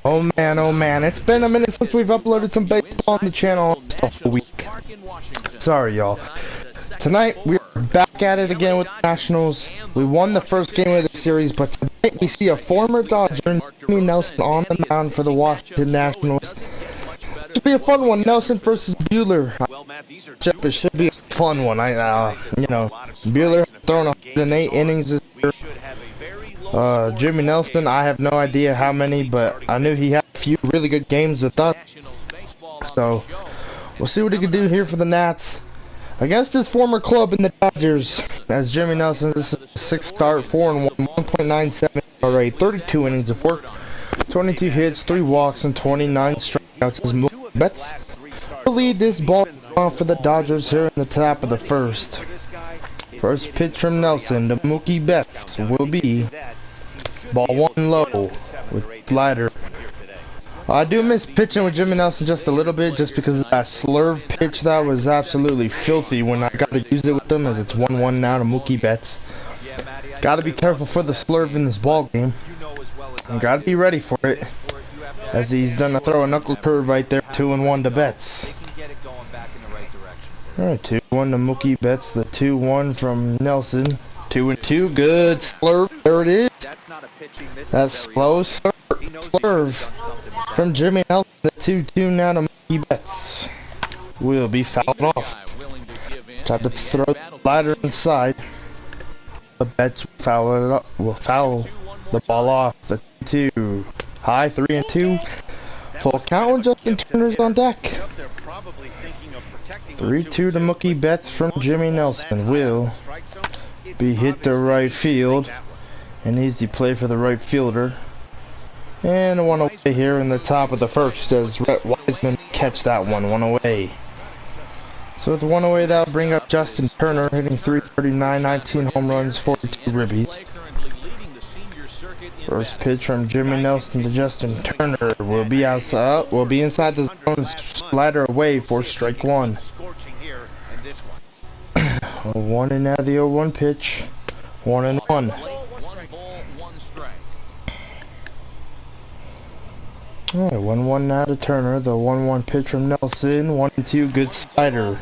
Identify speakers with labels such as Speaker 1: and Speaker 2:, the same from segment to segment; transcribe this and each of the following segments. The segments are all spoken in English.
Speaker 1: Oh man, it's been a minute since we've uploaded some baseball on the channel a week. Sorry y'all. Tonight we're back at it again with the Nationals. We won the first game of the series, but tonight we see a former Dodger, Jimmy Nelson, on the mound for the Washington Nationals. Should be a fun one. Nelson versus Buehler. It should be a fun one. Buehler thrown 108 innings this year. Jimmy Nelson, I have no idea how many, but I knew he had a few really good games with us. So we'll see what he can do here for the Nats against his former club in the Dodgers. As Jimmy Nelson, this is a 6th start, 4-1, 1.97 ERA, 32 innings of work, 22 hits, 3 walks, and 29 strikeouts. As Mookie Betts will lead this ball off for the Dodgers here in the top of the first. First pitch from Nelson to Mookie Betts will be ball 1 low with slider. I do miss pitching with Jimmy Nelson just a little bit, just because of that slurve pitch that was absolutely filthy when I got to use it with them, as it's 1-1 now to Mookie Betts. Got to be careful for the slurve in this ball game. And got to be ready for it, as he's gonna throw a knuckle curve right there. 2-1 to Betts. Alright, 2-1 to Mookie Betts. The 2-1 from Nelson. 2-2. Good slurve. There it is. That slow slurve from Jimmy Nelson. The 2-2 now to Mookie Betts. Will be fouled off. Tried to throw the slider inside. The Betts will foul the ball off. The 2 high, 3-2. Full count when Justin Turner's on deck. 3-2 to Mookie Betts from Jimmy Nelson. Will be hit to right field. An easy play for the right fielder. And a 1 away here in the top of the first, as Rhett Wiseman catch that one away. So with 1 away, that'll bring up Justin Turner, hitting .339, 19 home runs, 42 ribbies. First pitch from Jimmy Nelson to Justin Turner will be outside. Will be inside the zone. Slider away for strike 1. 1 and out of the 0-1 pitch. 1-1. Alright, 1-1 now to Turner. The 1-1 pitch from Nelson. 1-2. Good slider.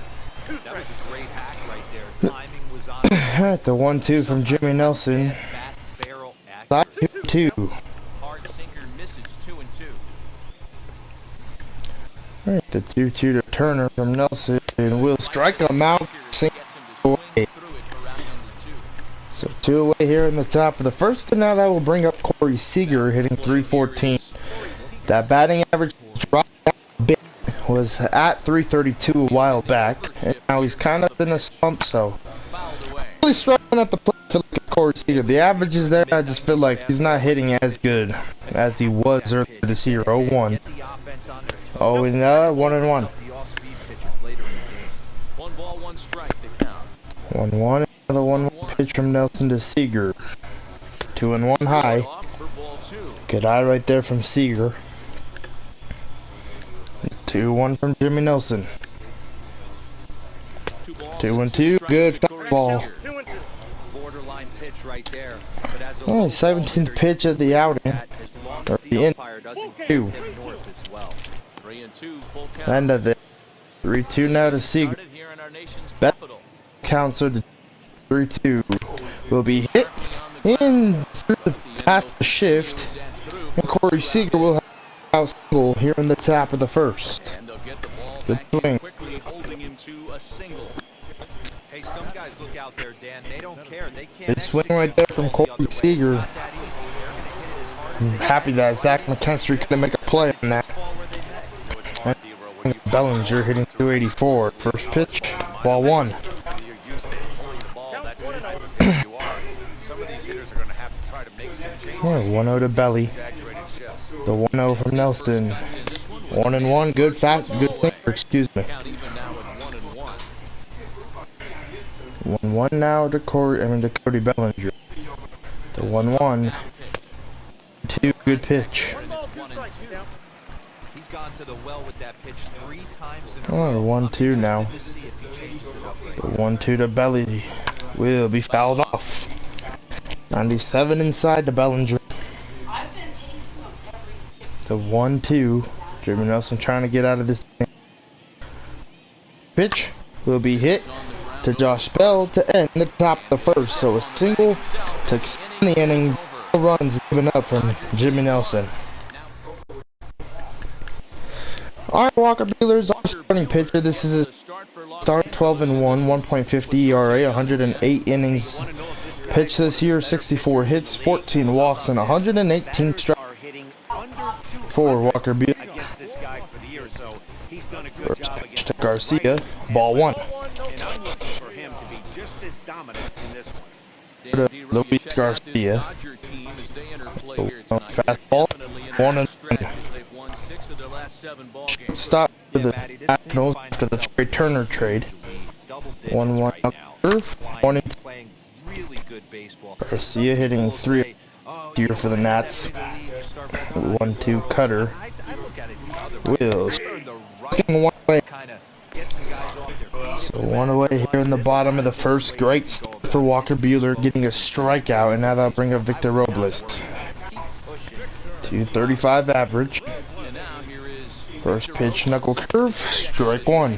Speaker 1: Alright, the 1-2 from Jimmy Nelson. Side 2. Alright, the 2-2 to Turner from Nelson, and will strike him out. Away. So 2 away here in the top of the first, and now that will bring up Corey Seager, hitting .314. That batting average dropped a bit, was at .332 a while back, and now he's kind of in a slump, so really struggling at the plate to look at Corey Seager. The average is there, I just feel like he's not hitting as good as he was earlier this year. 0-1. Oh, and 1-1. 1-1. Another 1-1 pitch from Nelson to Seager. 2-1 high. Good eye right there from Seager. 2-1 from Jimmy Nelson. 2-2. Good foul ball. Oh, 17th pitch of the outing. Or the end. 2. End of the 3-2 now to Seager. That counts to 3-2. Will be hit in through the past the shift, and Corey Seager will have a out single here in the top of the first. Good swing. Good swing right there from Corey Seager. I'm happy that Zach McKinstry couldn't make a play on that. And Bellinger hitting .284. First pitch, ball 1. Oh, 1-0 to Belly. The 1-0 from Nelson. 1-1. Good sinker, excuse me. 1-1 now to Cody Bellinger. The 1-1. 2 good pitch. Oh, 1-2 now. The 1-2 to Belly will be fouled off. 97 inside to Bellinger. The 1-2. Jimmy Nelson trying to get out of this pitch will be hit to Josh Bell to end the top of the first. So a single to extend the inning. No runs given up from Jimmy Nelson. Alright, Walker Buehler is our starting pitcher. This is his start, 12-1, 1.50 ERA, 108 innings pitched this year, 64 hits, 14 walks, and 118 strikeouts for Walker Buehler. First pitch to Garcia, ball 1. To Luis Garcia. Fastball, 1-1. Stop for the Nationals after the Trey Turner trade. 1-1 curve, 1-2. Garcia hitting 3 here for the Nats. 1-2 cutter. Wills taking 1 away. So 1 away here in the bottom of the first. Great start for Walker Buehler, getting a strikeout, and now that'll bring up Victor Robles. 235 average. First pitch, knuckle curve, strike 1.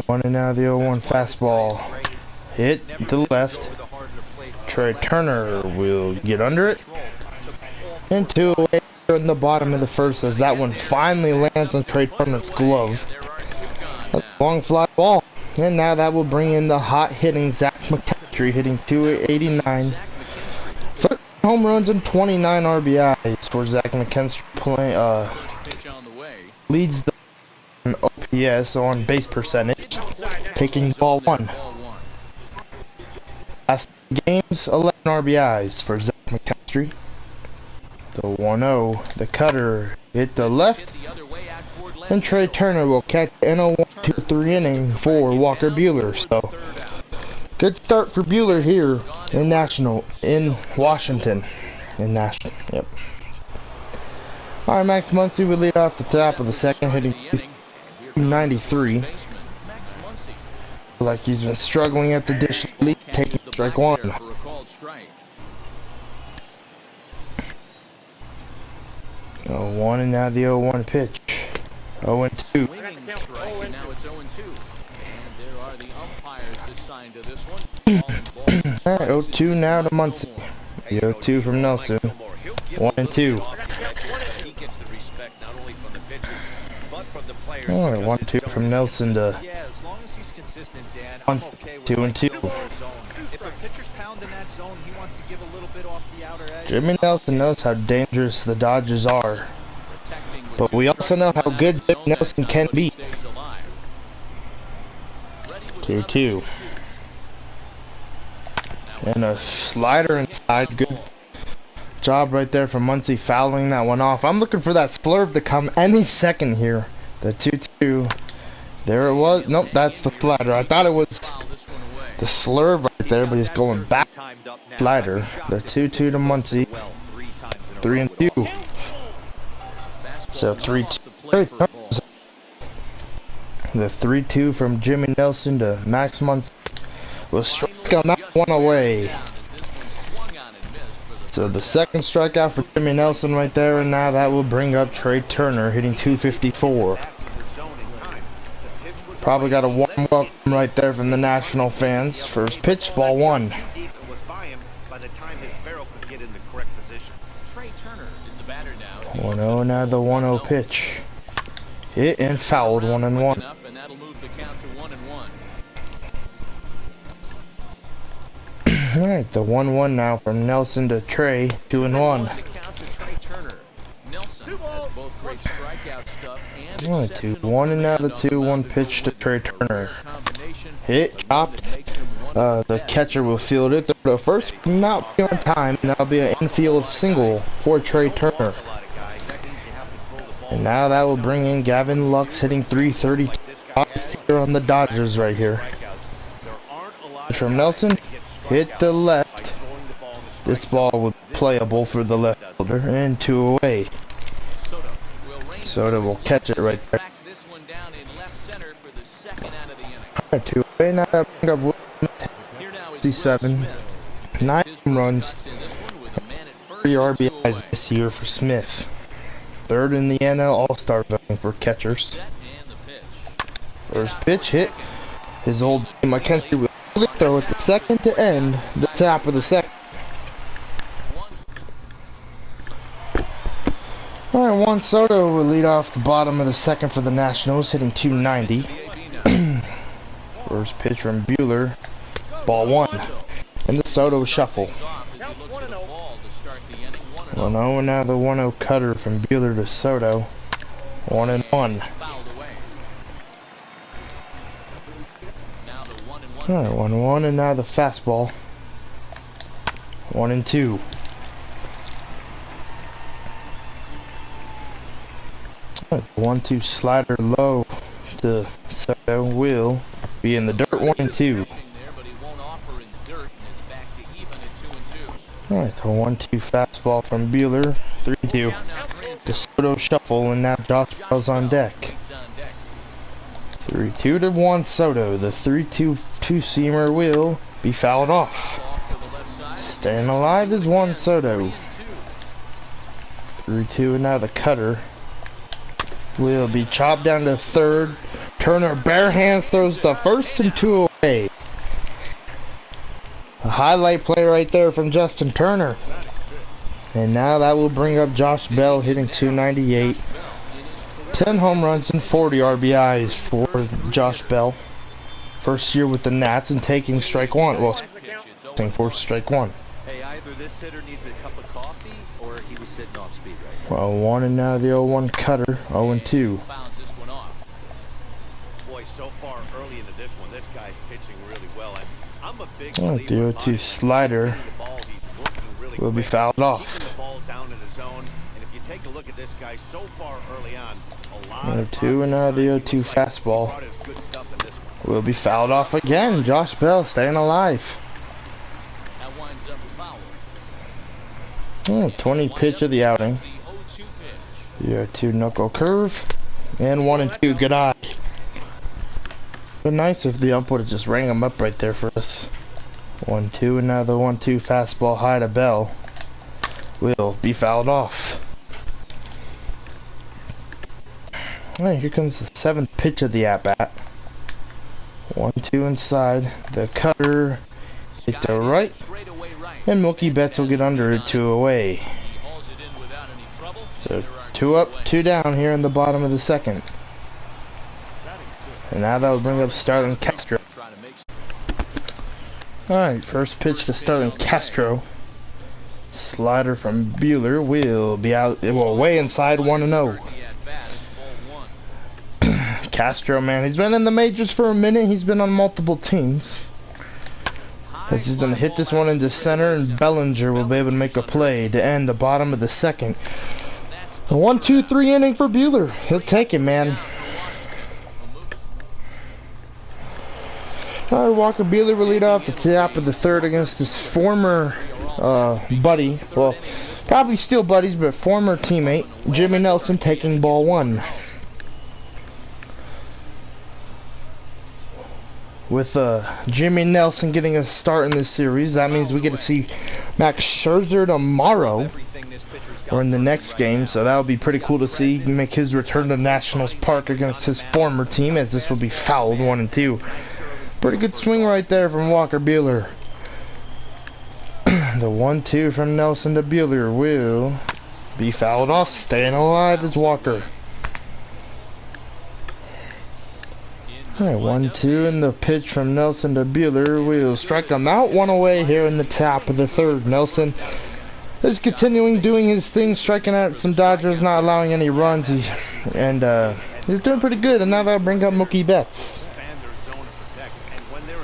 Speaker 1: 1 and now the 0-1 fastball. Hit to the left. Trey Turner will get under it. And 2 away in the bottom of the first as that one finally lands on Trey Turner's glove. A long fly ball. And now that will bring in the hot hitting Zach McKinstry, hitting 289. 13 home runs and 29 RBIs for Zach McKinstry. Leads the OPS on base percentage, taking ball 1. Last games, 11 RBIs for Zach McKinstry. The 1-0, the cutter hit the left, and Trey Turner will catch in a 1-2-3 inning for Walker Buehler. So, good start for Buehler here in Washington. Yep. Alright, Max Muncy would lead off the top of the second, hitting 93. Like he's been struggling at the dish lead, taking strike 1. 0-1 and now the 0-1 pitch. 0-2. Alright, 0-2 now to Muncy. The 0-2 from Nelson. 1-2. Alright, 1-2 from Nelson to 1-2-2. Jimmy Nelson knows how dangerous the Dodgers are, but we also know how good Jimmy Nelson can be. 2-2. And a slider inside. Good job right there from Muncy fouling that one off. I'm looking for that swerve to come any second here. The 2-2. There it was. Nope, that's the slider. I thought it was the slurve right there, but he's going back. Slider. The 2-2 to Muncy. 3-2. So 3-2. The 3-2 from Jimmy Nelson to Max Muncy will strike on that one away. So the second strikeout for Jimmy Nelson right there, and now that will bring up Trey Turner, hitting 254. Probably got a warm welcome right there from the National fans. First pitch, ball 1. 1-0 now the 1-0 pitch. Hit and fouled, 1-1. Alright, the 1-1 now from Nelson to Trey, 2-1. Alright, 2-1 and now the 2-1 pitch to Trey Turner. Hit, chopped. The catcher will field it. The first not be on time, and that'll be an infield single for Trey Turner. And now that will bring in Gavin Lux, hitting 330 here on the Dodgers right here. From Nelson, hit the left. This ball would be playable for the left fielder, and 2 away. Soto will catch it right there. 2 away now. That bring up 67. 9 home runs, 3 RBIs this year for Smith. Third in the NL All-Star voting for catchers. First pitch hit his old Mackenzie will throw at the second to end the top of the second. Alright, Juan Soto will lead off the bottom of the second for the Nationals, hitting .290. First pitch from Buehler, ball 1. And the Soto shuffle. 1-0, and now the 1-0 cutter from Buehler to Soto. 1-1. Alright, 1-1, and now the fastball. 1-2. 1-2 slider low to Soto will be in the dirt. 1-2. Alright, the 1-2 fastball from Buehler. 3-2. The Soto shuffle, and now Josh Bell's on deck. 3-2 to Juan Soto. The 3-2 two-seamer will be fouled off. Staying alive is Juan Soto. 3-2, and now the cutter will be chopped down to third. Turner bare hands throws the first and 2 away. A highlight play right there from Justin Turner. And now that will bring up Josh Bell hitting .298. 10 home runs and 40 RBIs for Josh Bell. First year with the Nats and taking strike 1. Well, for strike 1.
Speaker 2: Hey, either this hitter needs a cup of coffee or he was sitting off speed right now.
Speaker 1: Well, 1 and now the 0-1 cutter. 0-2.
Speaker 2: Boy, so far early into this one, this guy's pitching really well. I'm a big
Speaker 1: The 0-2 slider will be fouled off.
Speaker 2: The ball down in the zone, and if you take a look at this guy so far early on, a lot
Speaker 1: 0-2, and now the 0-2 fastball will be fouled off again. Josh Bell staying alive. 20 pitch of the outing. The 0-2 knuckle curve, and 1-2. Good eye. But nice if the ump would have just rang him up right there for us. 1-2, and now the 1-2 fastball high to Bell will be fouled off. Alright, here comes the 7th pitch of the at-bat. 1-2 inside. The cutter hit to right, and Mookie Betts will get under it. 2 away. So 2 up, 2 down here in the bottom of the second. And now that will bring up Starlin Castro. Alright, first pitch to Starlin Castro. Slider from Buehler will be out, well, way inside. 1-0. Castro, man, he's been in the majors for a minute. He's been on multiple teams. As he's going to hit this one into center, and Bellinger will be able to make a play to end the bottom of the second. A 1-2-3 inning for Buehler. He'll take it, man. Alright, Walker Buehler will lead off the top of the third against his former buddy. Well, probably still buddies, but former teammate, Jimmy Nelson, taking ball 1. With Jimmy Nelson getting a start in this series, that means we get to see Max Scherzer tomorrow, or in the next game, so that would be pretty cool to see. Make his return to Nationals Park against his former team, as this will be fouled. 1-2. Pretty good swing right there from Walker Buehler. The 1-2 from Nelson to Buehler will be fouled off. Staying alive is Walker. Alright, 1-2, and the pitch from Nelson to Buehler will strike him out. 1 away here in the top of the third. Nelson is continuing doing his thing, striking out some Dodgers, not allowing any runs. He's doing pretty good, and now that'll bring up Mookie Betts.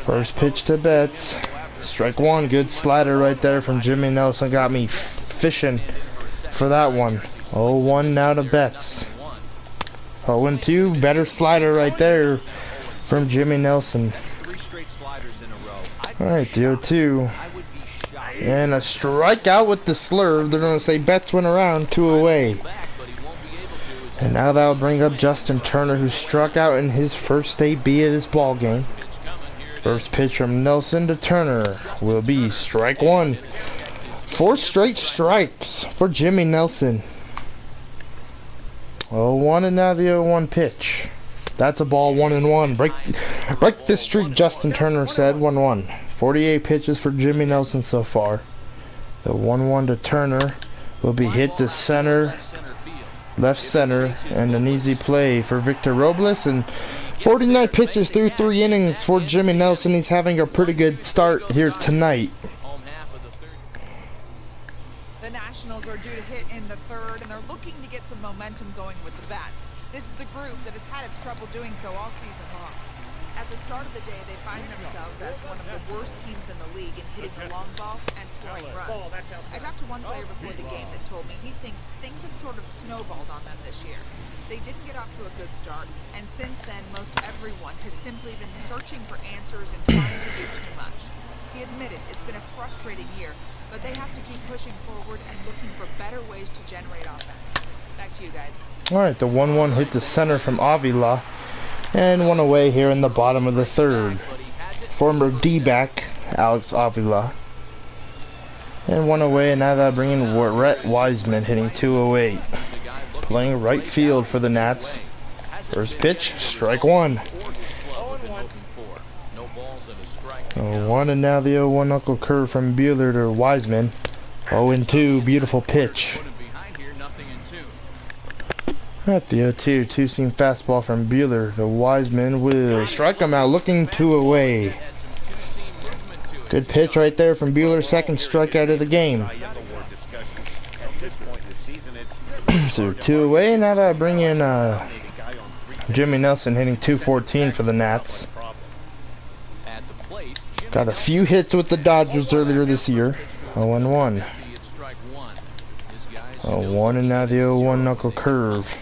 Speaker 1: First pitch to Betts. Strike 1. Good slider right there from Jimmy Nelson. Got me fishing for that one. 0-1 now to Betts. 0-2. Better slider right there from Jimmy Nelson. Alright, the 0-2. And a strikeout with the slurve. They're going to say Betts went around. 2 away. And now that'll bring up Justin Turner, who struck out in his first AB of this ball game. First pitch from Nelson to Turner will be strike one. 4 straight strikes for Jimmy Nelson. 0-1 and now the 0-1 pitch. That's a ball, 1-1. Break this streak, Justin Turner said. 1-1. 48 pitches for Jimmy Nelson so far. The 1-1 to Turner will be hit to center, left center, and an easy play for Victor Robles. And 49 pitches through 3 innings for Jimmy Nelson. He's having a pretty good start here tonight.
Speaker 3: The Nationals are due to hit in the third, and they're looking to get some momentum going with the bats. This is a group that has had its trouble doing so all season long. At the start of the day, they find themselves as one of the worst teams in the league in hitting the long ball and scoring runs. I talked to one player before the game that told me he thinks things have sort of snowballed on them this year. They didn't get off to a good start, and since then, most everyone has simply been searching for answers and trying to do too much. He admitted it's been a frustrating year, but they have to keep pushing forward and looking for better ways to generate offense. Back to you guys.
Speaker 1: Alright, the 1-1 hit to center from Avila. And one away here in the bottom of the third. Former D-back Alex Avila. And one away, and now they're bringing Rhett Wiseman hitting 208. Playing right field for the Nats. First pitch, strike one. 0-1 and now the 0-1 knuckle curve from Buehler to Wiseman. 0-2, beautiful pitch. At the 0-2, two-seam fastball from Buehler to Wiseman will strike him out, looking 2 away. Good pitch right there from Buehler, second strikeout of the game. So 2 away, now that I bring in Jimmy Nelson hitting 214 for the Nats. Got a few hits with the Dodgers earlier this year. 0-1. 0-1 and now the 0-1 knuckle curve.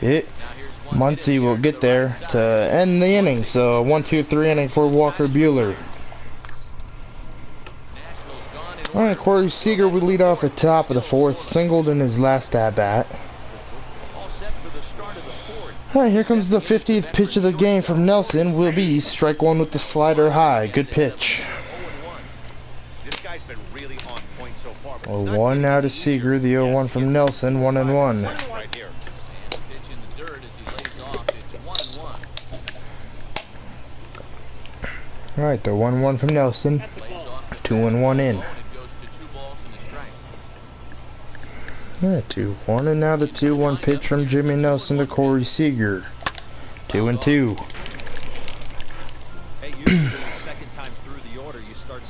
Speaker 1: Hit. Muncy will get there to end the inning. So 1-2-3 inning for Walker Buehler. Alright, Corey Seager will lead off at top of the fourth. Singled in his last at-bat. Alright, here comes the 50th pitch of the game from Nelson. Will be strike one with the slider high. Good pitch. 0-1 now to Seager. The 0-1 from Nelson. 1-1. Alright, the 1-1 from Nelson. 2-1 in. Alright, 2-1 and now the 2-1 pitch from Jimmy Nelson to Corey Seager. 2-2.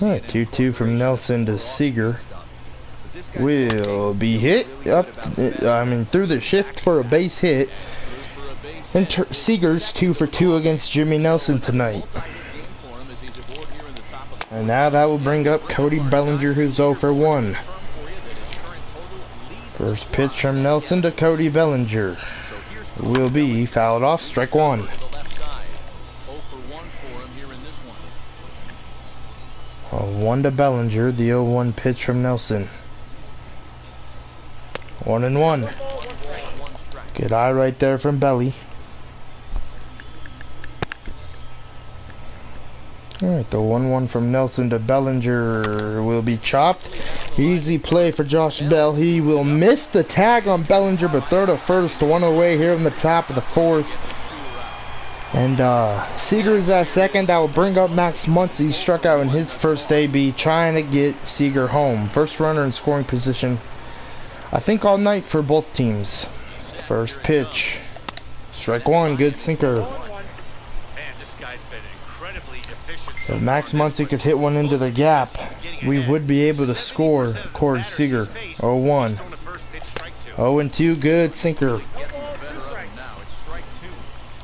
Speaker 1: Alright, 2-2 from Nelson to Seager. Will be hit up, through the shift for a base hit. And Seager's 2 for 2 against Jimmy Nelson tonight. And now that will bring up Cody Bellinger, who's 0 for 1. First pitch from Nelson to Cody Bellinger will be fouled off, strike one. 0-1 to Bellinger, the 0-1 pitch from Nelson. 1-1. Good eye right there from Belly. Alright, the 1-1 from Nelson to Bellinger will be chopped. Easy play for Josh Bell. He will miss the tag on Bellinger, but throw to first. 1 away here in the top of the fourth. And Seager is at second. That will bring up Max Muncy. Struck out in his first AB, trying to get Seager home. First runner in scoring position, I think, all night for both teams. First pitch. Strike one. Good sinker. If Max Muncy could hit one into the gap, we would be able to score. Corey Seager. 0-1. 0-2. Good sinker.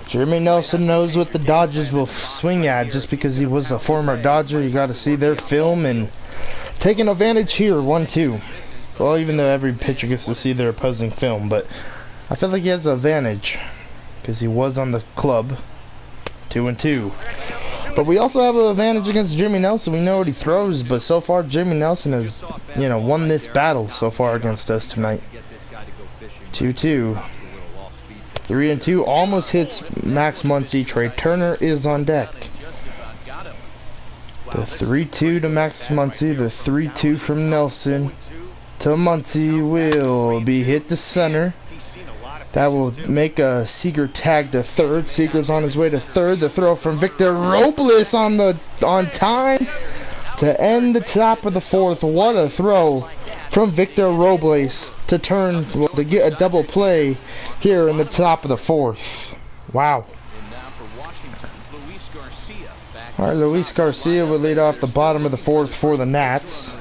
Speaker 1: Jimmy Nelson knows what the Dodgers will swing at. Just because he was a former Dodger, you got to see their film and taking advantage here. 1-2. Well, even though every pitcher gets to see their opposing film, but I feel like he has an advantage because he was on the club. 2-2. But we also have an advantage against Jimmy Nelson. We know what he throws, but so far Jimmy Nelson has, won this battle so far against us tonight. 2-2. 3-2. Almost hits Max Muncy. Trey Turner is on deck. The 3-2 to Max Muncy. The 3-2 from Nelson to Muncy will be hit to center. That will make a Seager tag to third. Seager's on his way to third. The throw from Victor Robles on time to end the top of the fourth. What a throw from Victor Robles to get a double play here in the top of the fourth. Wow. All right, Luis Garcia will lead off the bottom of the fourth for the Nats.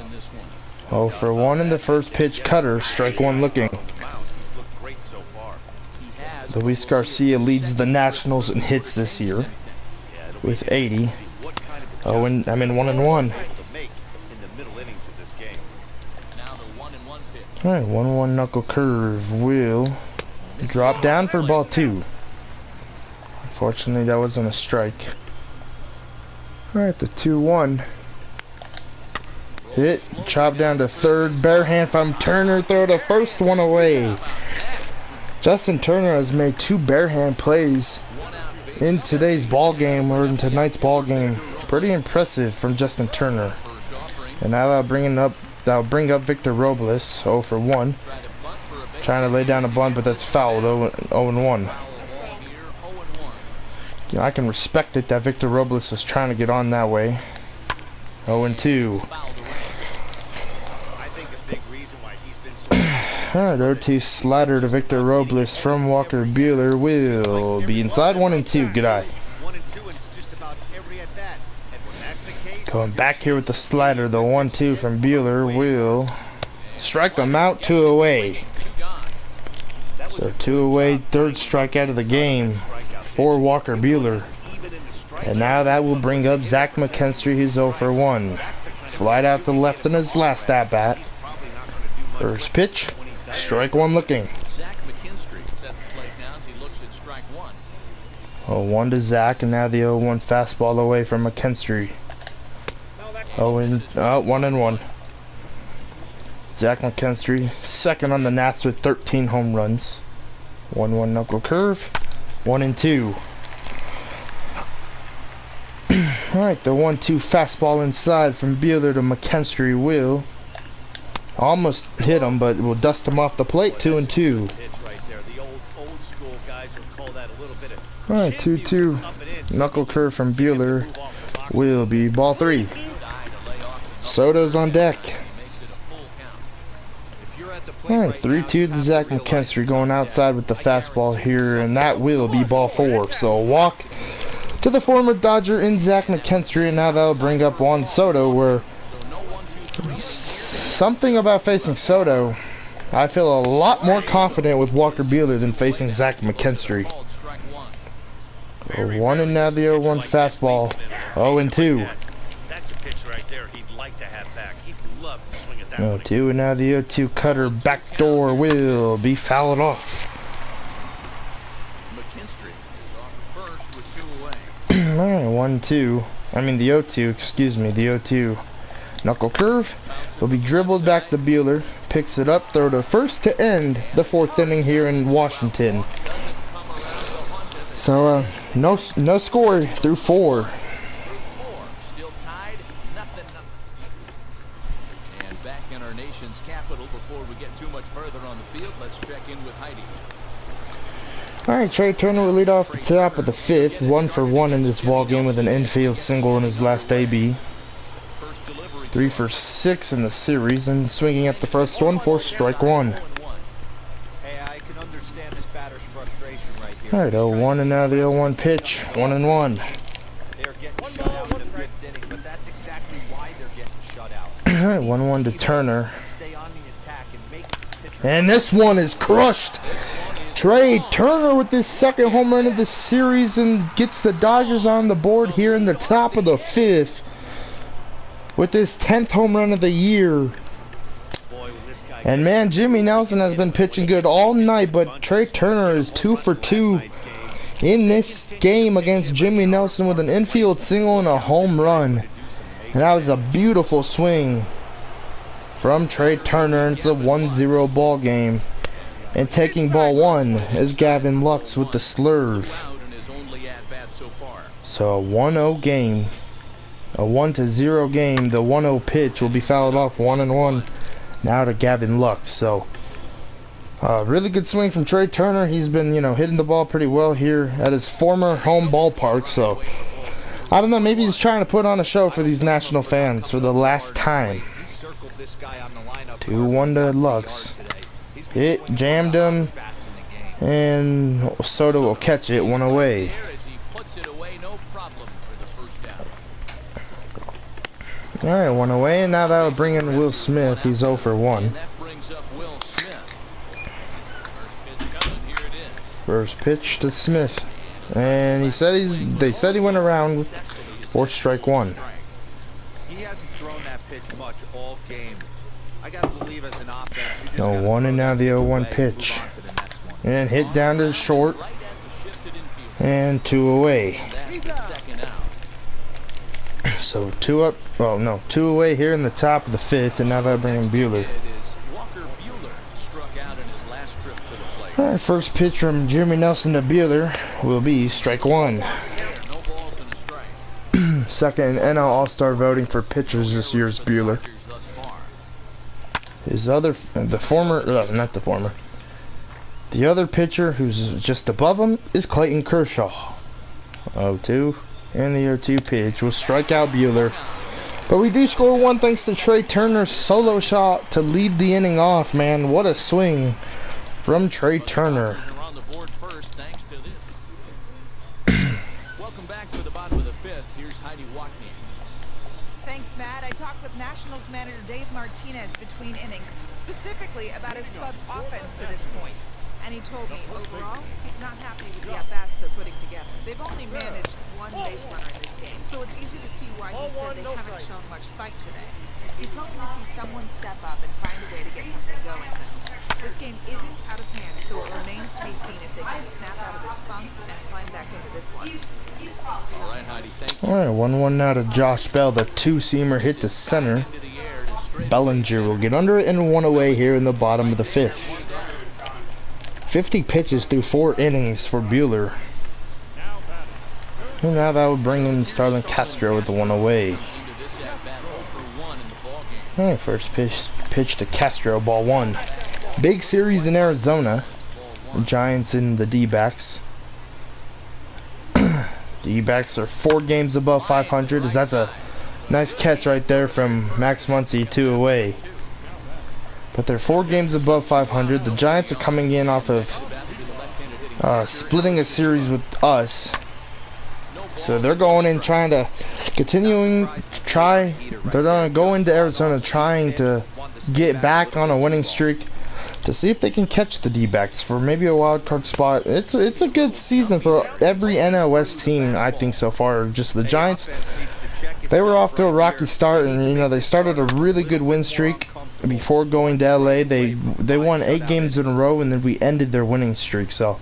Speaker 1: 0 for 1 in the first pitch cutter. Strike one looking. Luis Garcia leads the Nationals in hits this year with 80. Oh, and I'm in 1-1. All right, 1-1 knuckle curve will drop down for ball 2. Unfortunately, that wasn't a strike. All right, the 2-1 hit, chop down to third, bare hand from Turner, throw the first one away. Justin Turner has made 2 bare hand plays in today's ball game, or in tonight's ball game. Pretty impressive from Justin Turner. And now that'll bring up Victor Robles, 0 for 1. Trying to lay down a bunt, but that's fouled, 0-1. You know, I can respect it that Victor Robles was trying to get on that way. 0-2. Alright, 0-2 slider to Victor Robles from Walker Buehler will be inside 1-2. Good eye. Going back here with the slider, the 1-2 from Buehler will strike him out, 2 away. So 2 away, third strikeout of the game for Walker Buehler. And now that will bring up Zach McKinstry, who's 0 for 1. Flied out to left in his last at bat. First pitch, strike one looking. 0-1 to Zach, and now the 0-1 fastball away from McKinstry. 1-1. Zach McKinstry, second on the Nats with 13 home runs. 1-1 knuckle curve, 1-2. Alright, the 1-2 fastball inside from Buehler to McKinstry will almost hit him, but will dust him off the plate, 2-2. Alright, 2-2 knuckle curve from Buehler will be ball 3. Soto's on deck. Alright, 3-2 to Zach McKinstry, going outside with the fastball here, and that will be ball 4. So a walk to the former Dodger in Zach McKinstry, and now that'll bring up Juan Soto, where something about facing Soto, I feel a lot more confident with Walker Buehler than facing Zach McKinstry. 0-1 and now the 0-1 fastball, 0-2. 0-2 and now the 0-2 cutter backdoor will be fouled off. Alright, 1-2. I mean the 0-2, excuse me, the 0-2 knuckle curve will be dribbled back to Buehler. Picks it up, throw to first to end the 4th inning here in Washington. So, no score through 4.
Speaker 4: Still tied, nothing. And back in our nation's capital, before we get too much further on the field, let's check in with Heidi.
Speaker 1: Alright, Trey Turner will lead off the top of the 5th, 1 for 1 in this ball game with an infield single in his last AB. 3 for 6 in the series, and swinging at the first one for strike 1. Alright, 0-1 and now the 0-1 pitch, 1-1. Alright, 1-1 to Turner. And this one is crushed. Trey Turner with his second home run of the series and gets the Dodgers on the board here in the top of the 5th with his 10th home run of the year. And man, Jimmy Nelson has been pitching good all night, but Trey Turner is 2 for 2 in this game against Jimmy Nelson with an infield single and a home run. And that was a beautiful swing from Trey Turner. It's a 1-0 ball game. And taking ball 1 is Gavin Lux with the slurve. So a 1-0 game A 1-0 game. The 1-0 pitch will be fouled off. 1-1 now to Gavin Lux. So really good swing from Trey Turner. He's been, you know, hitting the ball pretty well here at his former home ballpark. So I don't know, maybe he's trying to put on a show for these national fans for the last time. 2-1 to Lux. Hit, jammed him, and Soto will catch it, one away. Alright, one away, and now that'll bring in Will Smith. He's 0 for 1. First pitch to Smith. And they said he went around for strike 1.
Speaker 2: He hasn't thrown that pitch much all game. I gotta believe as an offense, you just
Speaker 1: 0-1, and now the 0-1 pitch. And hit down to the short. And 2 away. So 2 up. Oh no, 2 away here in the top of the 5th, and now that'll bring in Buehler. Alright, first pitch from Jeremy Nelson to Buehler will be strike 1. Second NL All-Star voting for pitchers this year is Buehler. The other pitcher who's just above him is Clayton Kershaw. 0-2, and the 0-2 pitch will strike out Buehler. But we do score 1 thanks to Trey Turner's solo shot to lead the inning off, man. What a swing from Trey Turner.
Speaker 4: Welcome back to the bottom of the 5th. Here's Heidi Wackney.
Speaker 3: Thanks, Matt. I talked with Nationals manager Dave Martinez between innings, specifically about his club's offense to this point. And he told me, overall, he's not happy with the at-bats they're putting together. They've only managed 1 base runner in this game, so it's easy to see why he said they haven't shown much fight today. He's hoping to see someone step up and find a way to get something going, though. This game isn't out of hand, so it remains to be seen if they can snap out of this funk and climb back into this one.
Speaker 4: All right, Heidi, thank you.
Speaker 1: Alright, 1-1 now to Josh Bell. The 2-seamer hit to center. Bellinger will get under it and 1 away here in the bottom of the 5th. 50 pitches through 4 innings for Buehler. And now that will bring in Starlin Castro with the 1 away. Alright, first pitch to Castro, ball 1. Big series in Arizona. The Giants and the D-backs. D-backs are 4 games above 500. That's a nice catch right there from Max Muncy, 2 away. But they're 4 games above 500. The Giants are coming in off of splitting a series with us. So they're going in trying to they're going to go into Arizona trying to get back on a winning streak to see if they can catch the D-backs for maybe a wild card spot. It's a good season for every NL West team, I think, so far. Just the Giants, they were off to a rocky start, and you know they started a really good win streak before going to LA. They won 8 games in a row, and then we ended their winning streak. So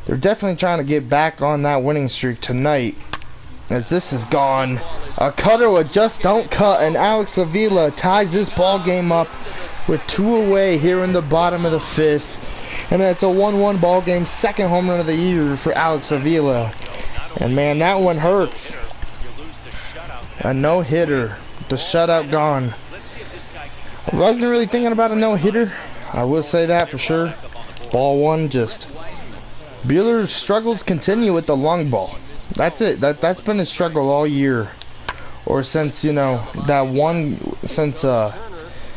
Speaker 1: they're definitely trying to get back on that winning streak tonight. As this is gone, a cutter with just don't cut, and Alex Avila ties this ball game up with 2 away here in the bottom of the 5th. And it's a 1-1 ball game, 2nd home run of the year for Alex Avila. And man, that one hurts. A no-hitter, the shutout gone. I wasn't really thinking about a no-hitter, I will say that for sure. Ball 1, just Buehler's struggles continue with the long ball. That's it. That's been his struggle all year, or since, you know, since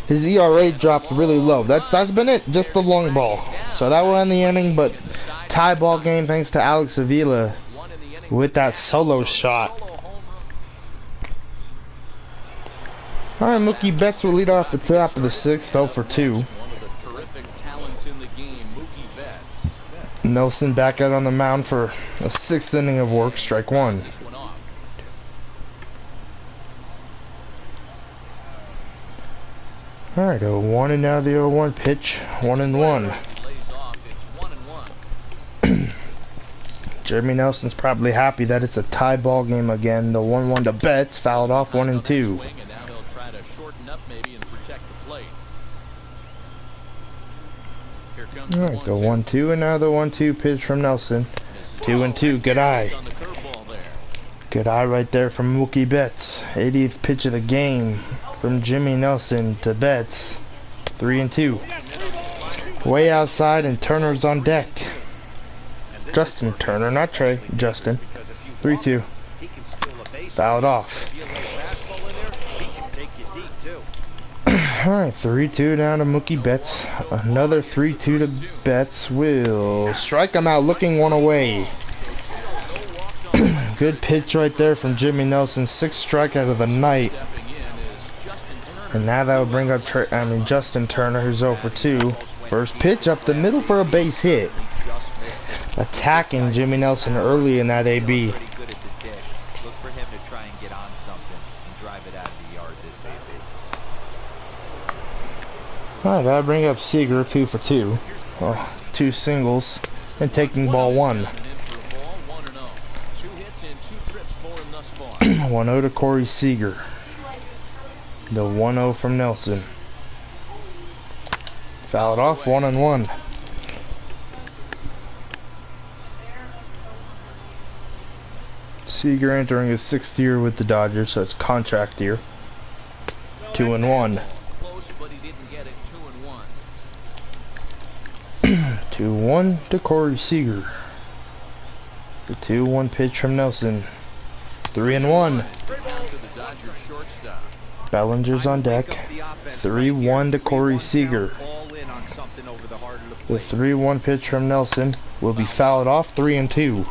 Speaker 1: his ERA dropped really low. That's been it. Just the long ball. So that will end the inning, but tie ball game thanks to Alex Avila with that solo shot. All right, Mookie Betts will lead off the top of the 6th, 0 for 2. Nelson back out on the mound for a 6th inning of work, strike 1. Alright, 0-1, and now the 0-1 pitch, 1-1. Jeremy Nelson's probably happy that it's a tie ball game again. The 1-1 to Betts, fouled off 1-2. Alright, the 1-2, and now the 1-2 pitch from Nelson. 2-2, good eye. Good eye right there from Mookie Betts. 80th pitch of the game from Jimmy Nelson to Betts. 3-2. Way outside and Turner's on deck. Justin Turner, not Trey. Justin. 3-2. Fouled off. Alright, 3-2 down to Mookie Betts. Another 3-2 to Betts. Will strike him out, looking one away. Good pitch right there from Jimmy Nelson. 6th strikeout of the night. And now that will bring up Justin Turner, who's 0 for 2. First pitch up the middle for a base hit. Attacking Jimmy Nelson early in that AB.
Speaker 2: Look for him to try and get on something and drive it out of the yard this AB.
Speaker 1: Alright, that'll bring up Seager, 2 for 2. Oh, 2 singles. And taking ball 1. 1-0 to Corey Seager. The 1-0 from Nelson. Fouled off, 1-1. Seager entering his 6th year with the Dodgers, so it's contract year. 2-1. 2-1 to Corey Seager. The 2-1 pitch from Nelson. 3-1. Bellinger's on deck. 3-1 to Corey Seager. The 3-1 pitch from Nelson will be fouled off. 3-2.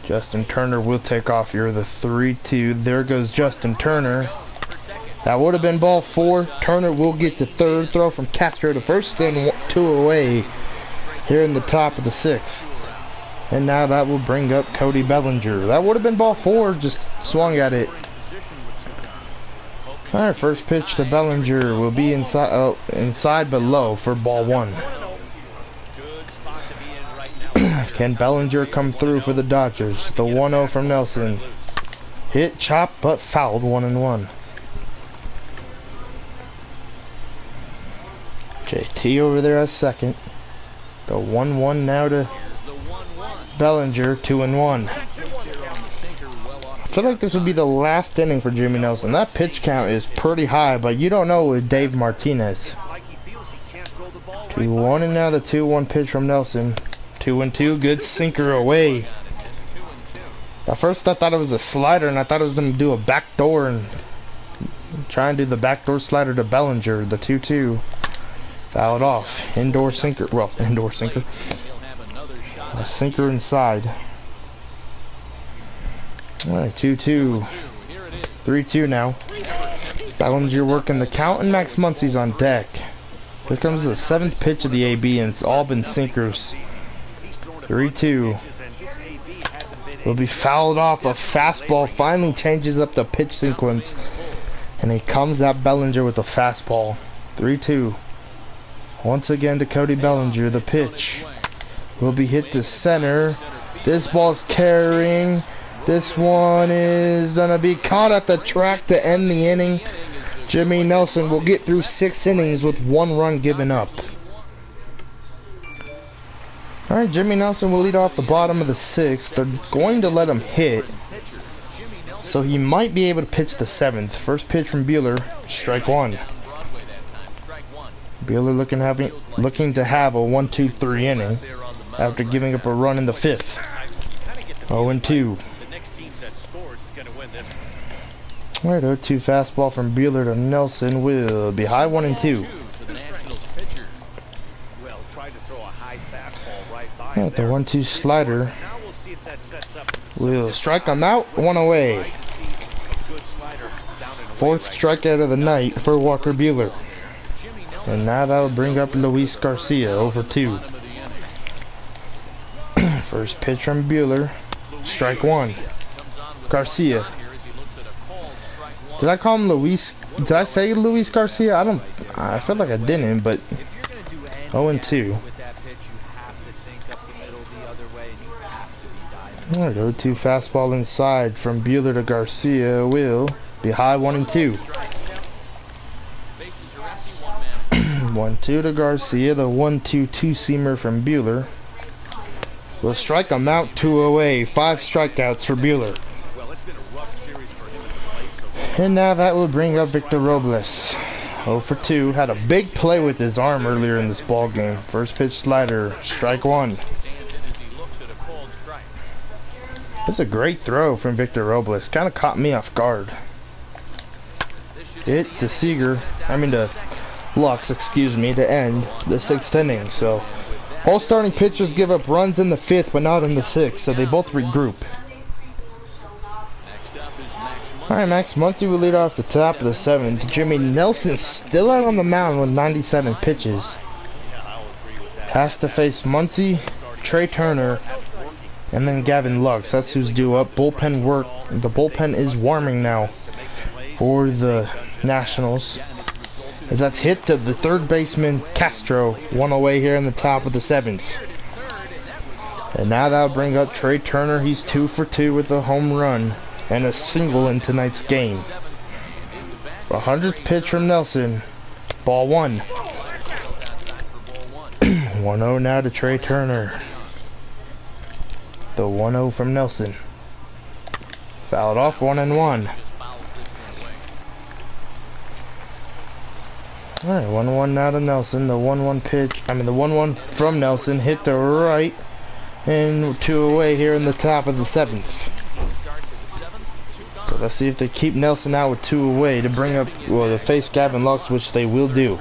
Speaker 1: Justin Turner will take off here. The 3-2. There goes Justin Turner. That would have been ball 4. Turner will get the 3rd throw from Castro to first and 2 away here in the top of the 6th. And now that will bring up Cody Bellinger. That would have been ball 4, just swung at it. Alright, first pitch to Bellinger will be inside but low for ball 1. Can Bellinger come through for the Dodgers? The 1-0 from Nelson. Hit, chop, but fouled. 1-1. JT over there as second. The 1-1 now to Bellinger. 2-1. I feel like this would be the last inning for Jimmy Nelson. That pitch count is pretty high, but you don't know with Dave Martinez. 2-1 and now the 2-1 pitch from Nelson. 2-2, good sinker away. At first I thought it was a slider, and I thought it was going to do a backdoor and try and do the backdoor slider to Bellinger. The 2-2. Fouled off. Indoor sinker. Well, indoor sinker. A sinker inside. Alright, 2-2. 3-2 now. Bellinger working the count, and Max Muncy's on deck. Here comes the 7th pitch of the AB, and it's all been sinkers. 3-2. Will be fouled off. A fastball finally changes up the pitch sequence. And he comes at Bellinger with a fastball. 3-2. Once again to Cody Bellinger. The pitch will be hit to center. This ball's carrying. This one is going to be caught at the track to end the inning. Jimmy Nelson will get through 6 innings with 1 run given up. Alright, Jimmy Nelson will lead off the bottom of the 6th. They're going to let him hit, so he might be able to pitch the 7th. First pitch from Buehler, strike 1. Buehler looking to have a 1-2-3 inning after giving up a run in the 5th. 0-2. Alright, 0-2 fastball from Buehler to Nelson will be high. 1-2. Alright, the 1-2 slider will strike him out. 1 away. 4th strikeout of the night for Walker Buehler. And now that'll bring up Luis Garcia. Over 2. First pitch from Buehler. Strike 1. Garcia. Did I call him Luis? Did I say Luis Garcia? I feel like I didn't, but 0-2. Alright, 0-2 fastball inside from Buehler to Garcia will be high. 1-2. 1-2 to Garcia. The 1-2 two-seamer from Buehler. will strike him out 2 away. 5 strikeouts for Buehler.
Speaker 2: Well, it's been a rough series for him at the plate so far.
Speaker 1: And now that will bring up Victor Robles. 0 for 2. Had a big play with his arm earlier in this ball game. First pitch slider, strike 1. That's a great throw from Victor Robles. Kind of caught me off guard. Hit to to Lux, excuse me, to end the 6th inning. So all starting pitchers give up runs in the 5th, but not in the 6th. So they both regroup. Alright, Max Muncy will lead off the top of the 7th. Jimmy Nelson still out on the mound with 97 pitches. Has to face Muncy, Trey Turner, and then Gavin Lux. That's who's due up. Bullpen work. The bullpen is warming now for the Nationals. As that's hit to the 3rd baseman, Castro. 1 away here in the top of the 7th. And now that'll bring up Trey Turner. He's 2 for 2 with a home run and a single in tonight's game. 100th pitch from Nelson. Ball 1. 1-0 now to Trey Turner. The 1-0 from Nelson. Fouled off, 1-1. Alright, 1-1 now to Nelson. The 1-1 pitch. The 1-1 from Nelson. Hit to right. And 2 away here in the top of the 7th. So let's see if they keep Nelson out with 2 away to bring up, well, to face Gavin Lux, which they will do.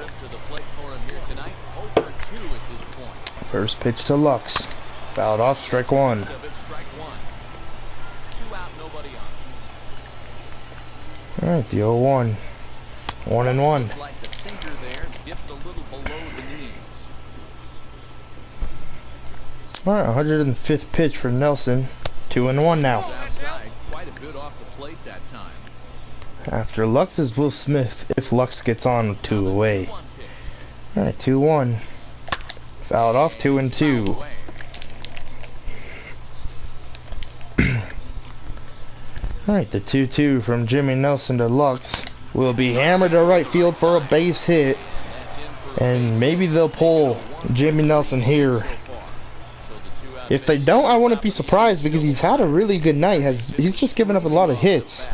Speaker 1: First pitch to Lux. Fouled off, strike 1. Alright, the 0-1. 1-1. Alright, 105th pitch for Nelson. 2-1 now. After Lux is Will Smith, if Lux gets on with 2 away. Alright, 2-1. Fouled off, 2-2. Alright, the 2-2 from Jimmy Nelson to Lux will be hammered to right field for a base hit. And maybe they'll pull Jimmy Nelson here. If they don't, I wouldn't be surprised because he's had a really good night. He's just given up a lot of hits.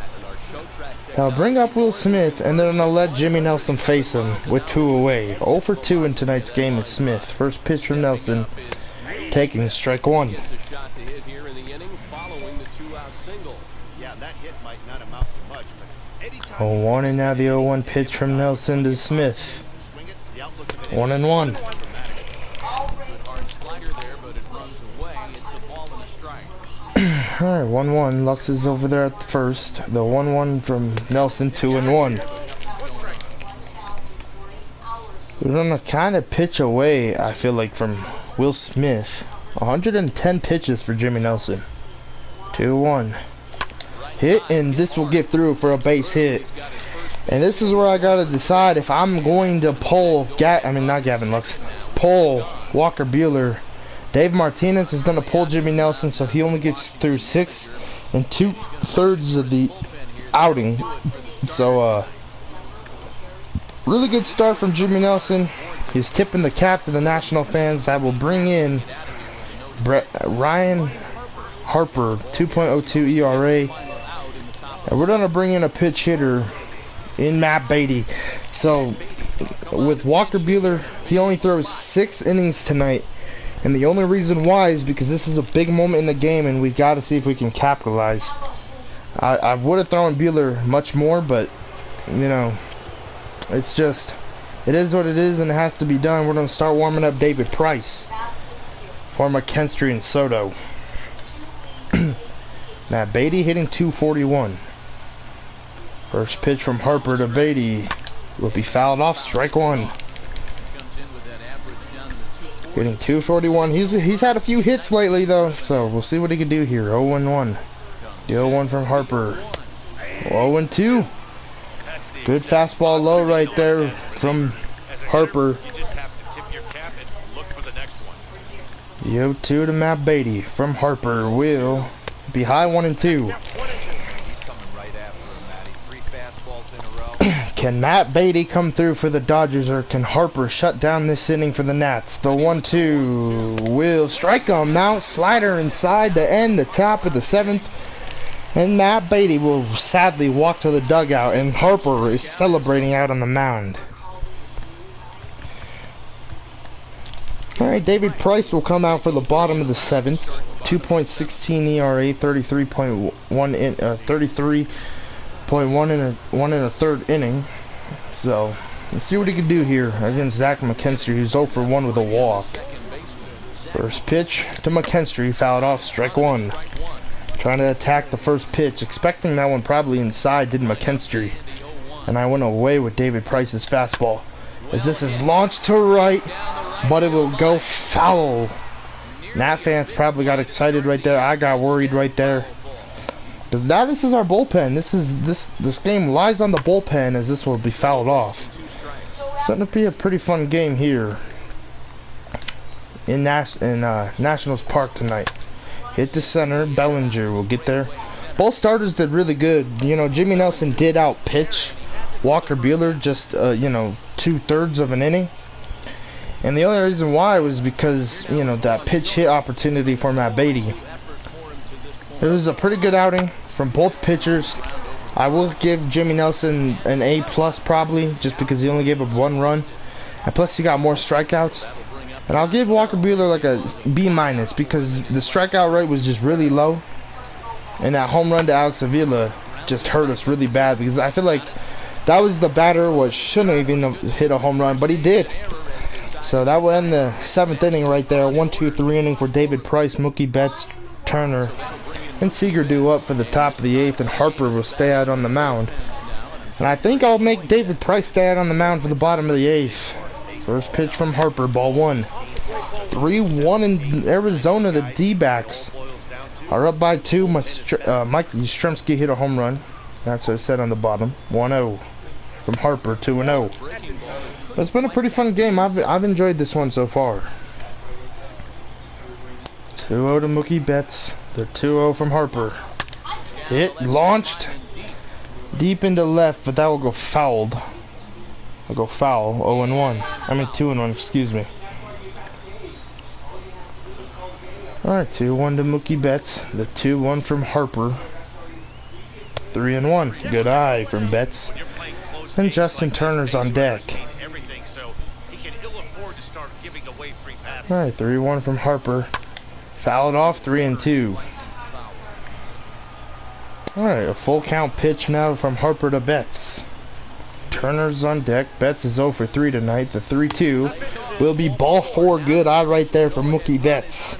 Speaker 1: They'll bring up Will Smith and they're going to let Jimmy Nelson face him with 2 away. 0 for 2 in tonight's game is Smith. First pitch from Nelson, taking strike 1. 0-1 and now the 0-1 pitch from Nelson to Smith. 1-1. Alright, 1-1. Lux is over there at the first. The 1-1 from Nelson, 2-1. We're gonna kind of pitch away, I feel like, from Will Smith. 110 pitches for Jimmy Nelson. 2-1. Hit, and this will get through for a base hit. And this is where I gotta decide if I'm going to pull pull Walker Buehler. Dave Martinez is gonna pull Jimmy Nelson, so he only gets through 6 2/3 of the outing. So really good start from Jimmy Nelson. He's tipping the cap to the National fans. That will bring in Ryan Harper, 2.02 ERA. And we're gonna bring in a pitch hitter in Matt Beatty. So with Walker Buehler, he only throws 6 innings tonight, and the only reason why is because this is a big moment in the game, and we got to see if we can capitalize. I would have thrown Buehler much more, but you know, it's just, it is what it is, and it has to be done. We're gonna start warming up David Price for McKinstry and Soto. Matt Beatty hitting 241. First pitch from Harper to Beatty will be fouled off, strike 1. Hitting 241. He's had a few hits lately though, so we'll see what he can do here. 0-1. The 0-1 from Harper. 0-2. Good fastball low right there from Harper. The 0-2 to Matt Beatty from Harper will be high, 1-2.
Speaker 2: strikeouts in a row.
Speaker 1: Can Matt Beatty come through for the Dodgers, or can Harper shut down this inning for the Nats? The 1-2 will strike him out. Slider inside to end the top of the 7th. And Matt Beatty will sadly walk to the dugout, and Harper is celebrating out on the mound. Alright, David Price will come out for the bottom of the 7th. 2.16 ERA, 33.1 in a third inning. So, let's see what he can do here against Zach McKinstry, who's 0 for 1 with a walk. First pitch to McKinstry, fouled off, strike 1. Trying to attack the first pitch, expecting that one probably inside, did McKinstry. And I went away with David Price's fastball. As this is launched to right, but it will go foul. Nat fans probably got excited right there. I got worried right there. Because now this is our bullpen. This game lies on the bullpen, as this will be fouled off. It's going to be a pretty fun game here in Nationals Park tonight. Hit the center. Bellinger will get there. Both starters did really good. You know, Jimmy Nelson did out pitch Walker Buehler just 2/3 of an inning. And the only reason why was because, you know, that pitch hit opportunity for Matt Beatty. It was a pretty good outing from both pitchers. I will give Jimmy Nelson an A+ probably, just because he only gave up 1 run. And plus he got more strikeouts. And I'll give Walker Buehler like a B- because the strikeout rate was just really low. And that home run to Alex Avila just hurt us really bad, because I feel like that was the batter what shouldn't even have hit a home run, but he did. So that will end the 7th inning right there. 1-2-3 inning for David Price, Mookie Betts, Turner, and Seager due up for the top of the 8th, and Harper will stay out on the mound. And I think I'll make David Price stay out on the mound for the bottom of the 8th. First pitch from Harper, ball 1. 3-1 in Arizona. The D-backs are up by 2. Mike Yastrzemski hit a home run. That's what it said on the bottom. 1-0 from Harper, 2-0. It's been a pretty fun game. I've enjoyed this one so far. 2-0 to Mookie Betts. The 2-0 from Harper. Hit launched deep into left, but that will go fouled. I'll go foul. 0-1. I mean 2-1. Excuse me. All right, 2-1 to Mookie Betts. The 2-1 from Harper. 3-1. Good eye from Betts. And Justin Turner's on deck. Alright, 3-1 from Harper. Fouled off, 3-2. Alright, a full count pitch now from Harper to Betts. Turner's on deck. Betts is 0 for 3 tonight. The 3-2 will be ball 4. Good eye right there for Mookie Betts.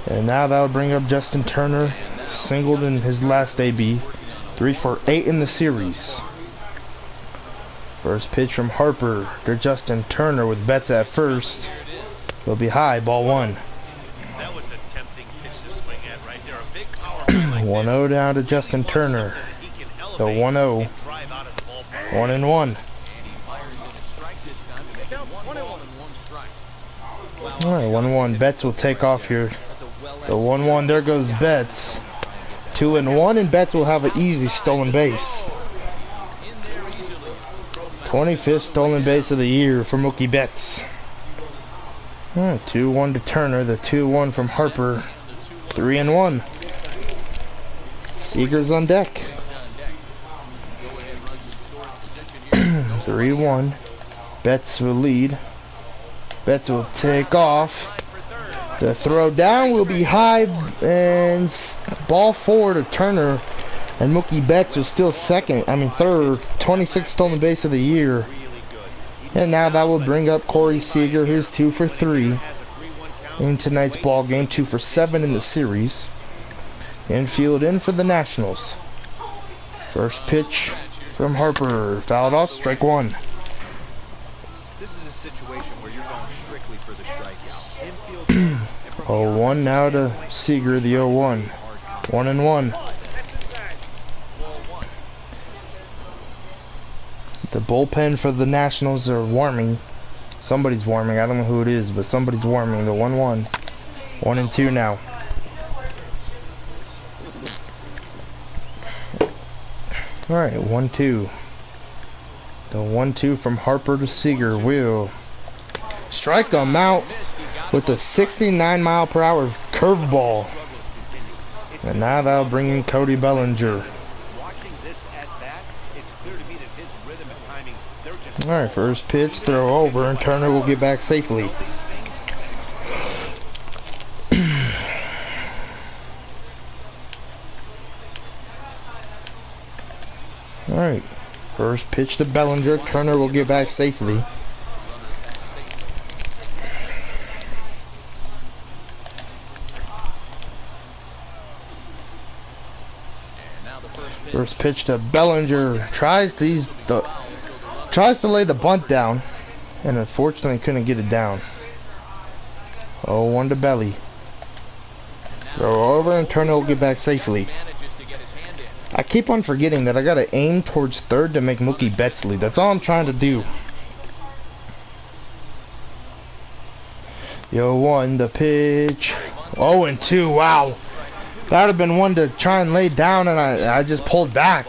Speaker 1: And now that'll bring up Justin Turner. Singled in his last AB. 3 for 8 in the series. First pitch from Harper to Justin Turner with Betts at first. He'll be high, ball 1.
Speaker 2: That was a tempting pitch to swing at right there. A big power
Speaker 1: 1-0 down to Justin Turner. The 1-0. 1-1. Alright, 1-1. Betts will take off here. The 1-1. There goes Betts. 2-1, and Betts will have an easy stolen base. 25th stolen base of the year for Mookie Betts. 2-1 to Turner. The 2-1 from Harper. 3-1. Seager's on deck. 3-1. Betts will lead. Betts will take off. The throw down will be high, and ball 4 to Turner. And Mookie Betts is still third. 26th stolen base of the year. And now that will bring up Corey Seager, who's 2 for 3 in tonight's ball game. 2 for 7 in the series. Infield in for the Nationals. First pitch from Harper. Fouled off, strike 1.
Speaker 2: This is a situation where you're going strictly for the strikeout. Infield and from
Speaker 1: 0-1 now to Seager, the 0-1. 1-1. The bullpen for the Nationals are warming. Somebody's warming. I don't know who it is, but somebody's warming. The 1-1. 1-2 now. Alright, 1-2. The 1-2 from Harper to Seager will strike him out with a 69 mile per hour curveball. And now that'll bring in Cody Bellinger. Alright, first pitch, throw over, and Turner will get back safely. Alright, first pitch to Bellinger, Turner will get back safely. First pitch to Bellinger, tries to lay the bunt down, and unfortunately couldn't get it down. 0-1 to Belly. Throw over and Turner will get back safely. I keep on forgetting that I gotta aim towards third to make Mookie Betts lead. That's all I'm trying to do. 0-1 the pitch. 0-2, wow. That would have been one to try and lay down, and I just pulled back.